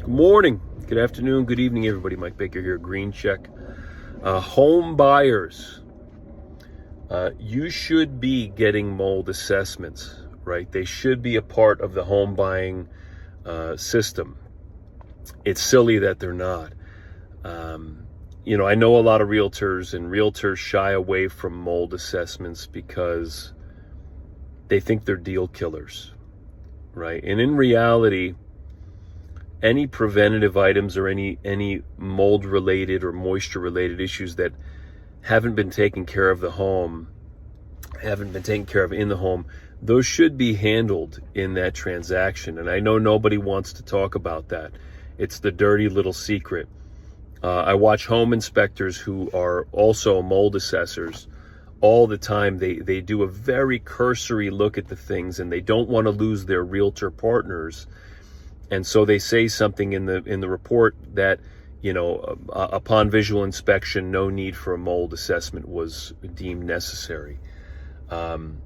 Good morning, good afternoon, good evening, everybody. Mike Baker here, Green Check. Home buyers, you should be getting mold assessments, right? They should be a part of the home buying system. It's silly that they're not. I know a lot of realtors, and realtors shy away from mold assessments because they think they're deal killers, right? And in reality, any preventative items or any mold related or moisture related issues that haven't been taken care of in the home, those should be handled in that transaction. And I know nobody wants to talk about that. It's the dirty little secret. I watch home inspectors who are also mold assessors all the time. They do a very cursory look at the things, and they don't want to lose their realtor partners. And so they say something in the report that, upon visual inspection, no need for a mold assessment was deemed necessary. And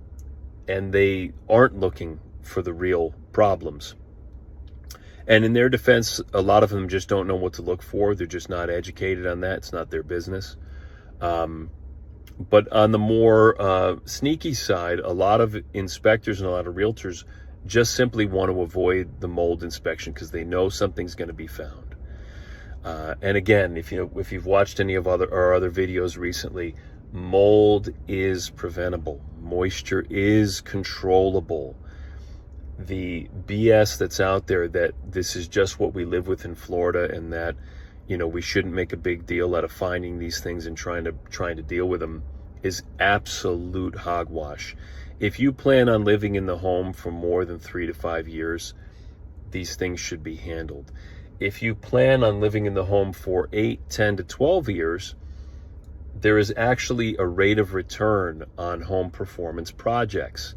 they aren't looking for the real problems. And in their defense, a lot of them just don't know what to look for. They're just not educated on that. It's not their business. But on the more sneaky side, a lot of inspectors and a lot of realtors just simply want to avoid the mold inspection because they know something's going to be found. And again, if you've watched any of our other videos recently, mold is preventable. Moisture is controllable. The BS that's out there that this is just what we live with in Florida, and that we shouldn't make a big deal out of finding these things and trying to deal with them, is absolute hogwash. If you plan on living in the home for more than 3 to 5 years, these things should be handled. If you plan on living in the home for 8, 10 to 12 years, there is actually a rate of return on home performance projects.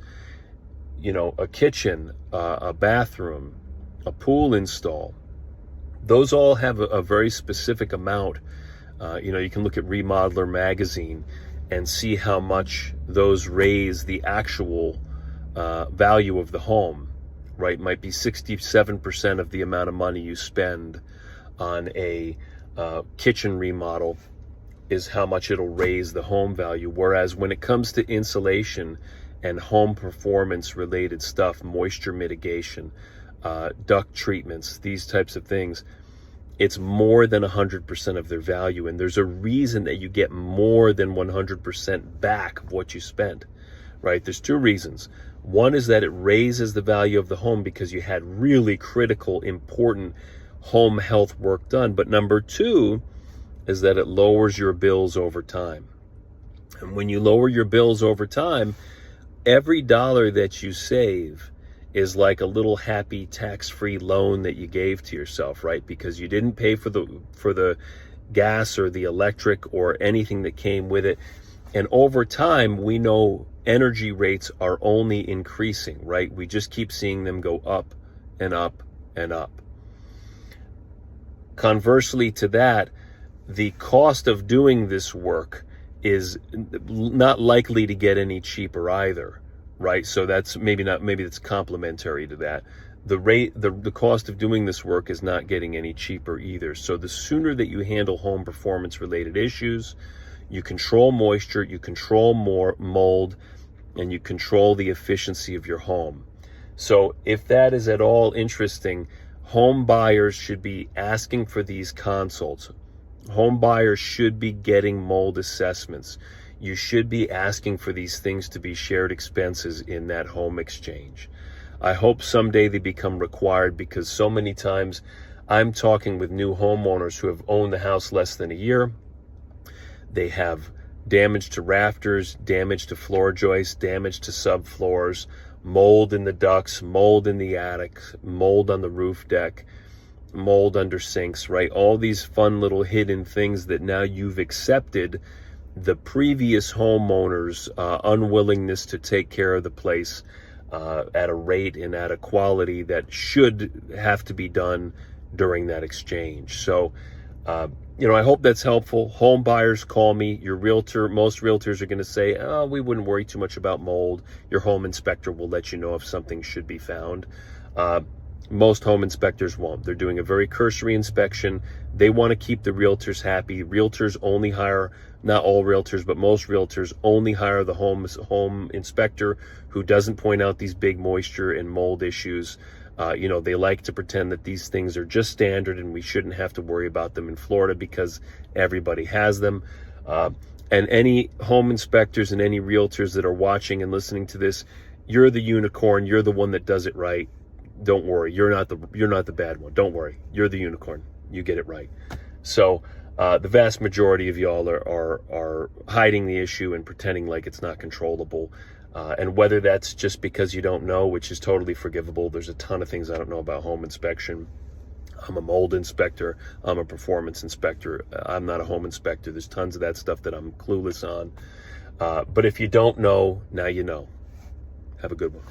A kitchen, a bathroom, a pool install, those all have a very specific amount. You can look at Remodeler magazine and see how much those raise the actual value of the home, right? Might be 67% of the amount of money you spend on a kitchen remodel is how much it'll raise the home value. Whereas when it comes to insulation and home performance related stuff, moisture mitigation, duct treatments, these types of things, it's more than 100% of their value. And there's a reason that you get more than 100% back of what you spent, right? There's two reasons. One is that it raises the value of the home because you had really critical, important home health work done. But number two is that it lowers your bills over time. And when you lower your bills over time, every dollar that you save is like a little happy tax-free loan that you gave to yourself, right? Because you didn't pay for the gas or the electric or anything that came with it. And over time, we know energy rates are only increasing, right? We just keep seeing them go up and up and up. Conversely to that, the cost of doing this work is not likely to get any cheaper either, right? So that's maybe that's complementary to that. The cost of doing this work is not getting any cheaper either. So the sooner that you handle home performance related issues, you control moisture, you control more mold, and you control the efficiency of your home. So if that is at all interesting, home buyers should be asking for these consults. Home buyers should be getting mold assessments. You should be asking for these things to be shared expenses in that home exchange. I hope someday they become required, because so many times I'm talking with new homeowners who have owned the house less than a year. They have damage to rafters, damage to floor joists, damage to subfloors, mold in the ducts, mold in the attic, mold on the roof deck, mold under sinks, right? All these fun little hidden things that now you've accepted the previous homeowner's unwillingness to take care of the place at a rate and at a quality that should have to be done during that exchange. So, I hope that's helpful. Home buyers, call me. Your realtor, most realtors are going to say, oh, we wouldn't worry too much about mold. Your home inspector will let you know if something should be found. Most home inspectors won't. They're doing a very cursory inspection. They want to keep the realtors happy. Realtors only hire, not all realtors, but most realtors only hire the home inspector who doesn't point out these big moisture and mold issues. They like to pretend that these things are just standard and we shouldn't have to worry about them in Florida because everybody has them. And any home inspectors and any realtors that are watching and listening to this, you're the unicorn. You're the one that does it right. Don't worry. You're not the bad one. Don't worry. You're the unicorn. You get it right. So the vast majority of y'all are hiding the issue and pretending like it's not controllable. And whether that's just because you don't know, which is totally forgivable. There's a ton of things I don't know about home inspection. I'm a mold inspector. I'm a performance inspector. I'm not a home inspector. There's tons of that stuff that I'm clueless on. But if you don't know, now you know. Have a good one.